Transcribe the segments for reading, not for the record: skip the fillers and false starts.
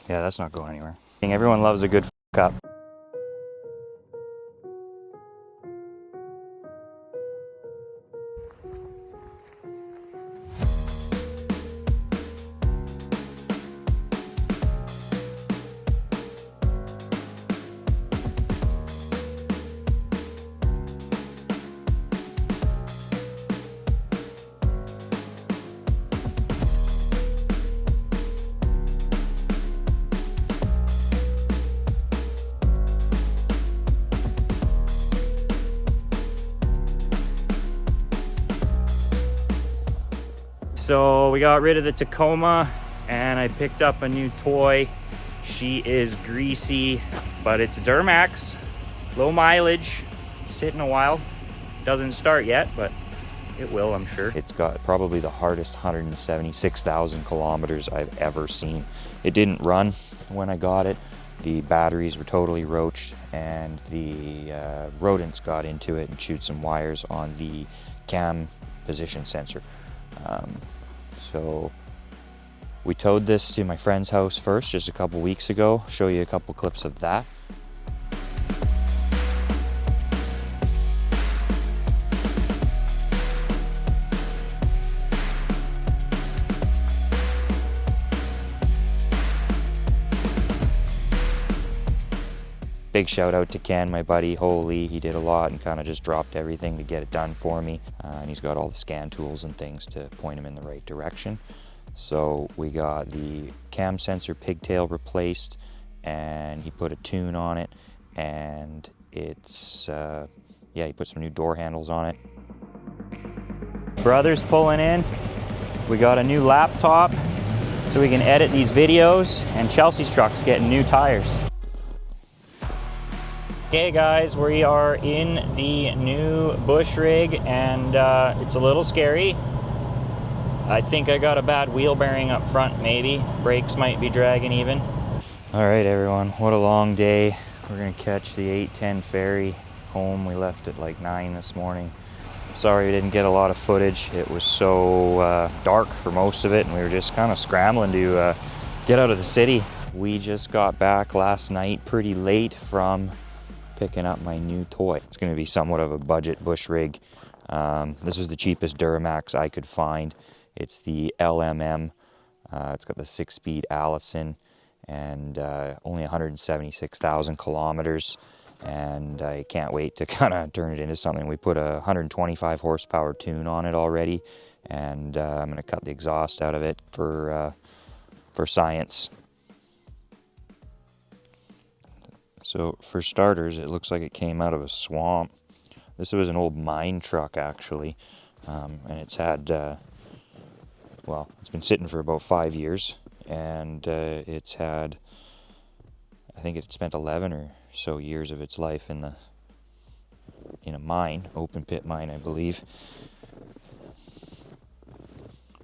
Yeah, that's not going anywhere. Everyone loves a good f up. So we got rid of the Tacoma and I picked up a new toy. She is greasy, but it's a Duramax, low mileage, sitting a while. Doesn't start yet, but it will, I'm sure. It's got probably the hardest 176,000 kilometers I've ever seen. It didn't run when I got it. The batteries were totally roached and the rodents got into it and chewed some wires on the cam position sensor. So we towed this to my friend's house first just a couple weeks ago. Show you a couple clips of that. Big shout out to Ken, my buddy. Holy, he did a lot and kind of just dropped everything to get it done for me. And he's got all the scan tools and things to point him in the right direction. So we got the cam sensor pigtail replaced and he put a tune on it, and it's, yeah, he put some new door handles on it. Brother's pulling in. We got a new laptop so we can edit these videos, and Chelsea's truck's getting new tires. Okay guys, we are in the new bush rig and it's a little scary. I think I got a bad wheel bearing up front maybe. Brakes might be dragging even. Alright everyone, what a long day. We're gonna catch the 8:10 ferry home. We left at like 9 this morning. Sorry we didn't get a lot of footage. It was so dark for most of it and we were just kind of scrambling to get out of the city. We just got back last night pretty late from picking up my new toy. It's going to be somewhat of a budget bush rig. This was the cheapest Duramax I could find. It's the LMM. It's got the 6-speed Allison and only 176,000 kilometers. And I can't wait to kind of turn it into something. We put a 125 horsepower tune on it already, and I'm going to cut the exhaust out of it for science. So for starters, it looks like it came out of a swamp. This was an old mine truck actually, and it's had, well, it's been sitting for about 5 years, and it's had, I think it spent 11 or so years of its life in a mine, open pit mine, I believe.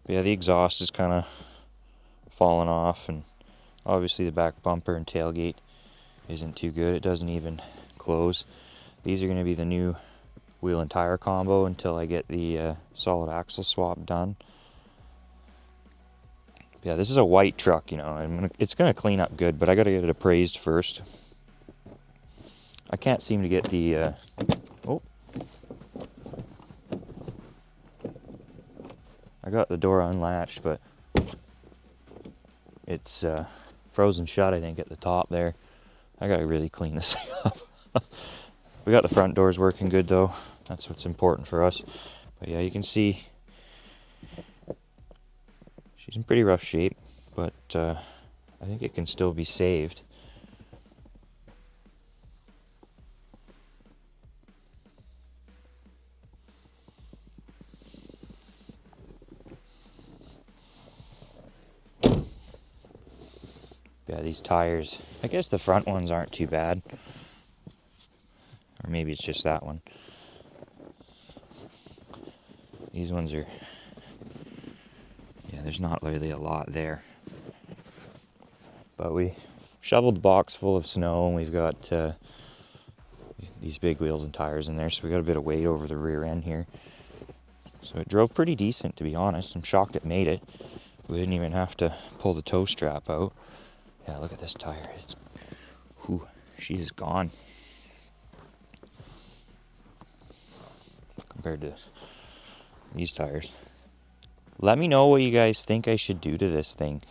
But yeah, the exhaust is kind of falling off, and obviously the back bumper and tailgate isn't too good. It doesn't even close. These are going to be the new wheel and tire combo until I get the solid axle swap done. But yeah, this is a white truck, you know. It's going to clean up good, but I got to get it appraised first. I can't seem to get the oh, I got the door unlatched, but it's frozen shut, I think, at the top there. I gotta really clean this thing up. We got the front doors working good though. That's what's important for us. But yeah, you can see she's in pretty rough shape, but I think it can still be saved. Yeah, these tires, I guess the front ones aren't too bad. Or maybe it's just that one. These ones are, yeah, there's not really a lot there. But we shoveled the box full of snow, and we've got these big wheels and tires in there, so we got a bit of weight over the rear end here. So it drove pretty decent, to be honest. I'm shocked it made it. We didn't even have to pull the tow strap out. Yeah, look at this tire. Whew, she is gone compared to these tires. Let me know what you guys think I should do to this thing.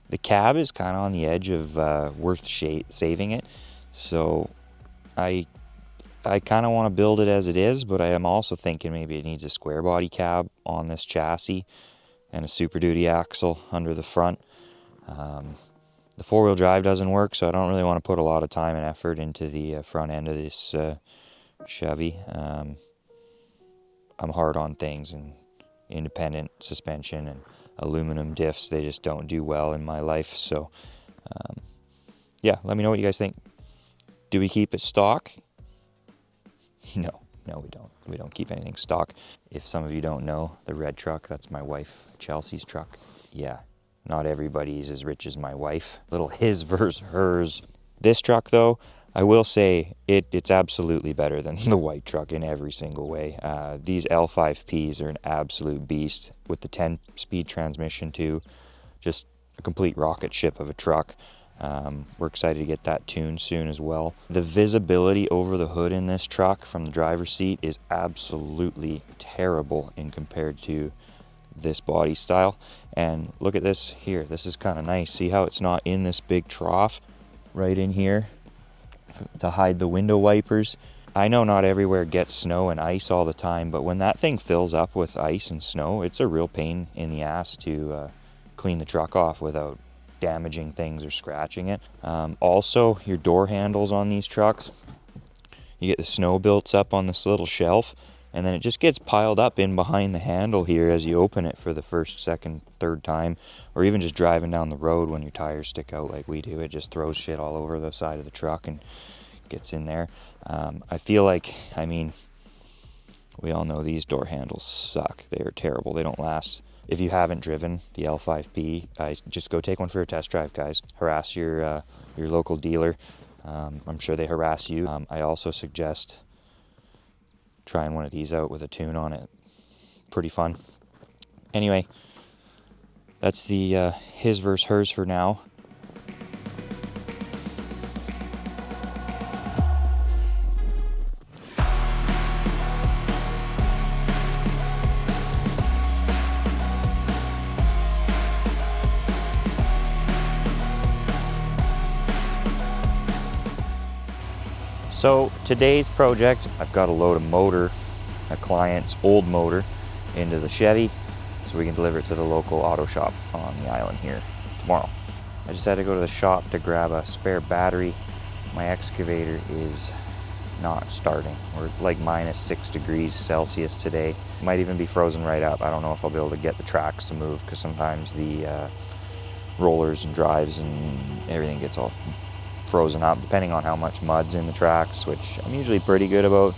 The cab is kind of on the edge of worth saving it, so I kind of want to build it as it is, but I am also thinking maybe it needs a square body cab on this chassis and a Super Duty axle under the front. The four-wheel drive doesn't work, so I don't really want to put a lot of time and effort into the front end of this Chevy. I'm hard on things, and independent suspension and aluminum diffs, they just don't do well in my life. So yeah, let me know what you guys think. Do we keep it stock? No, we don't. We don't keep anything stock. If some of you don't know, the red truck, that's my wife Chelsea's truck. Yeah, not everybody's as rich as my wife. Little his versus hers. This truck though, I will say it's absolutely better than the white truck in every single way. These L5Ps are an absolute beast with the 10-speed transmission too. Just a complete rocket ship of a truck. We're excited to get that tuned soon as well. The visibility over the hood in this truck from the driver's seat is absolutely terrible in compared to this body style. And look at this here. This is kind of nice. See how it's not in this big trough right in here to hide the window wipers. I know not everywhere gets snow and ice all the time, but when that thing fills up with ice and snow, it's a real pain in the ass to clean the truck off without damaging things or scratching it. Also, your door handles on these trucks, you get the snow built up on this little shelf, and then it just gets piled up in behind the handle here as you open it for the first, second, third time, or even just driving down the road when your tires stick out like we do. It just throws shit all over the side of the truck and gets in there. I feel like, I mean, we all know these door handles suck. They are terrible. They don't last. If you haven't driven the L5P, just go take one for a test drive, guys. Harass your local dealer. I'm sure they harass you. I also suggest trying one of these out with a tune on it. Pretty fun. Anyway, that's the his versus hers for now. So today's project, I've got to load a motor, a client's old motor, into the Chevy so we can deliver it to the local auto shop on the island here tomorrow. I just had to go to the shop to grab a spare battery. My excavator is not starting. We're like -6 degrees Celsius today. Might even be frozen right up. I don't know if I'll be able to get the tracks to move because sometimes the rollers and drives and everything gets all frozen up depending on how much mud's in the tracks, which I'm usually pretty good about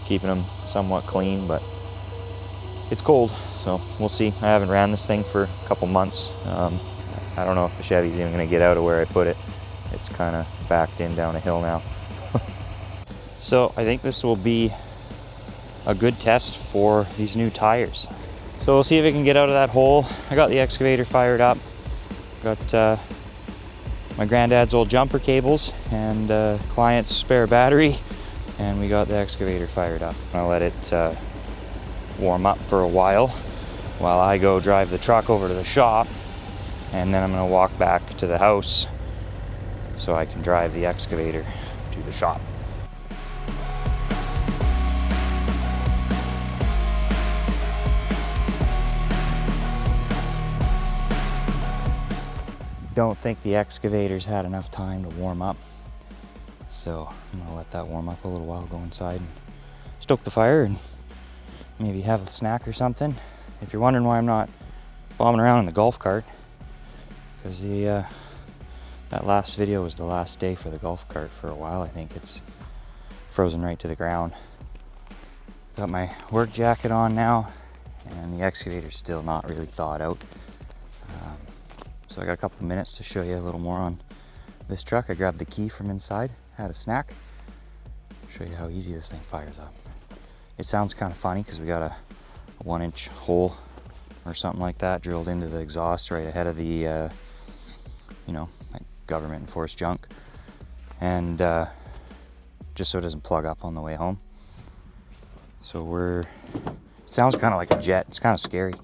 keeping them somewhat clean, but it's cold, so we'll see. I haven't ran this thing for a couple months. I don't know if the Chevy's even going to get out of where I put it. It's kind of backed in down a hill now. So I think this will be a good test for these new tires. So we'll see if it can get out of that hole. I got the excavator fired up. Got my granddad's old jumper cables and client's spare battery, and we got the excavator fired up. I'll let it warm up for a while I go drive the truck over to the shop, and then I'm going to walk back to the house so I can drive the excavator to the shop. Don't think the excavator's had enough time to warm up, so I'm gonna let that warm up a little while, go inside and stoke the fire and maybe have a snack or something. If you're wondering why I'm not bombing around in the golf cart, because that last video was the last day for the golf cart for a while. I think it's frozen right to the ground. Got my work jacket on now, and the excavator's still not really thawed out. So I got a couple minutes to show you a little more on this truck. I grabbed the key from inside, had a snack, show you how easy this thing fires up. It sounds kind of funny because we got a 1-inch hole or something like that drilled into the exhaust right ahead of the, that government enforced junk, and just so it doesn't plug up on the way home. So sounds kind of like a jet. It's kind of scary.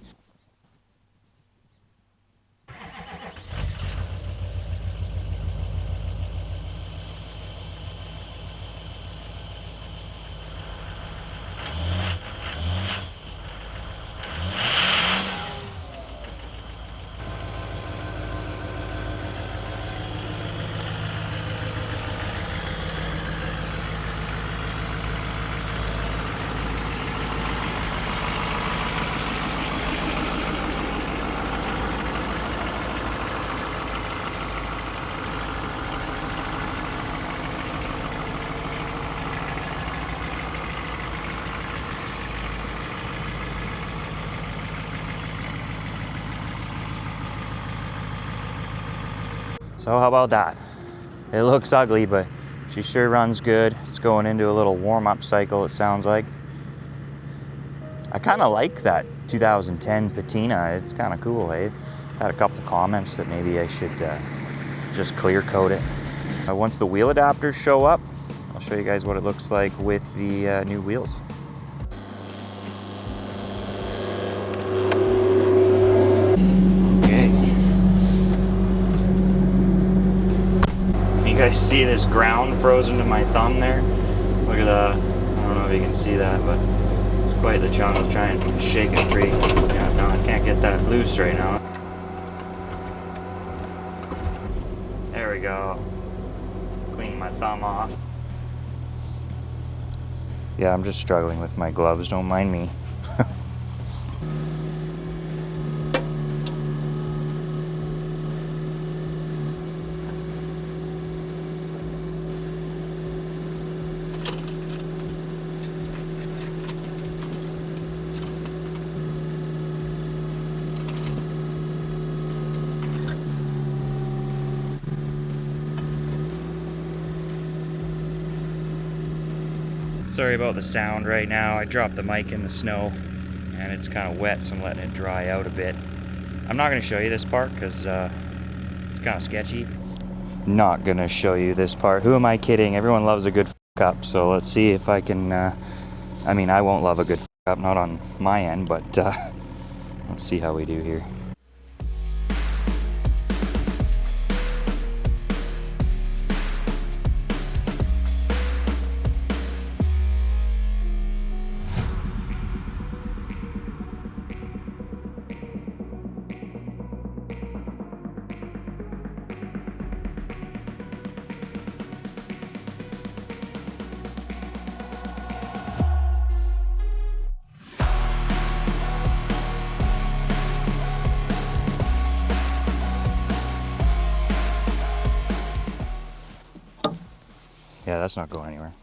So how about that? It looks ugly, but she sure runs good. It's going into a little warm-up cycle, it sounds like. I kind of like that 2010 patina. It's kind of cool, eh? Had a couple comments that maybe I should just clear coat it. Once the wheel adapters show up, I'll show you guys what it looks like with the new wheels. You guys see this ground frozen to my thumb there? Look at that. I don't know if you can see that, but it's quite the chunk. I'll try and shake it free. Yeah, no, I can't get that loose right now. There we go. Clean my thumb off. Yeah, I'm just struggling with my gloves. Don't mind me. Sorry about the sound right now. I dropped the mic in the snow and it's kind of wet, so I'm letting it dry out a bit. I'm not going to show you this part because it's kind of sketchy. Not going to show you this part. Who am I kidding? Everyone loves a good up, so let's see if I can... I mean, I won't love a good up, not on my end, but let's see how we do here. Yeah, that's not going anywhere.